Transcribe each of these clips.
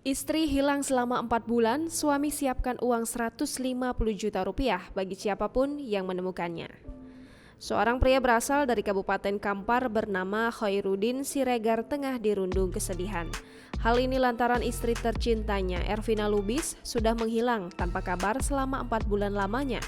Istri hilang selama 4 bulan, suami siapkan uang 150 juta rupiah bagi siapapun yang menemukannya. Seorang pria berasal dari Kabupaten Kampar bernama Khairuddin Siregar tengah dirundung kesedihan. Hal ini lantaran istri tercintanya, Ervina Lubis, sudah menghilang tanpa kabar selama 4 bulan lamanya.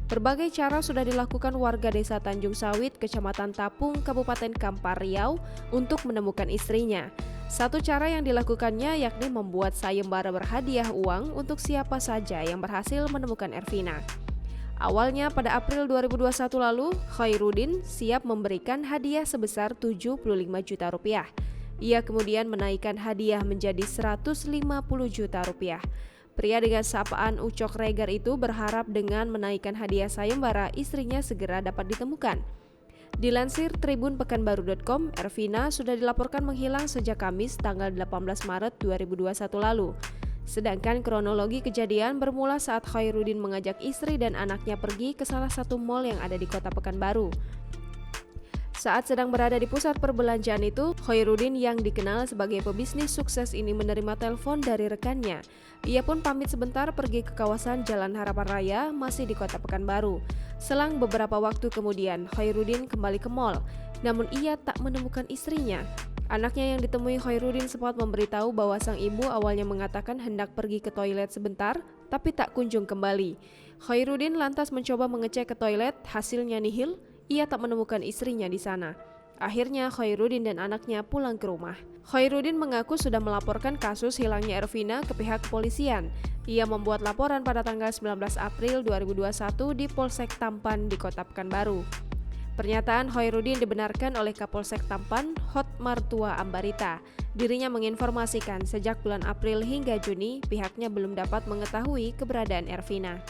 Berbagai cara sudah dilakukan warga desa Tanjung Sawit, Kecamatan Tapung, Kabupaten Kampar, Riau untuk menemukan istrinya. Satu cara yang dilakukannya yakni membuat sayembara berhadiah uang untuk siapa saja yang berhasil menemukan Ervina. Awalnya pada April 2021 lalu, Khairuddin siap memberikan hadiah sebesar 75 juta rupiah. Ia kemudian menaikkan hadiah menjadi 150 juta rupiah. Pria dengan sapaan Ucok Regar itu berharap dengan menaikkan hadiah sayembara, istrinya segera dapat ditemukan. Dilansir Tribun Pekanbaru.com, Ervina sudah dilaporkan menghilang sejak Kamis tanggal 18 Maret 2021 lalu. Sedangkan kronologi kejadian bermula saat Khairuddin mengajak istri dan anaknya pergi ke salah satu mal yang ada di kota Pekanbaru. Saat sedang berada di pusat perbelanjaan itu, Khairuddin yang dikenal sebagai pebisnis sukses ini menerima telepon dari rekannya. Ia pun pamit sebentar pergi ke kawasan Jalan Harapan Raya, masih di kota Pekanbaru. Selang beberapa waktu kemudian, Khairuddin kembali ke mal, namun ia tak menemukan istrinya. Anaknya yang ditemui Khairuddin sempat memberitahu bahwa sang ibu awalnya mengatakan hendak pergi ke toilet sebentar, tapi tak kunjung kembali. Khairuddin lantas mencoba mengecek ke toilet, hasilnya nihil. Ia tak menemukan istrinya di sana. Akhirnya Khairuddin dan anaknya pulang ke rumah. Khairuddin mengaku sudah melaporkan kasus hilangnya Ervina ke pihak kepolisian. Ia membuat laporan pada tanggal 19 April 2021 di Polsek Tampan di Kota Pekanbaru. Pernyataan Khairuddin dibenarkan oleh Kapolsek Tampan, Hotmartua Ambarita. Dirinya menginformasikan sejak bulan April hingga Juni pihaknya belum dapat mengetahui keberadaan Ervina.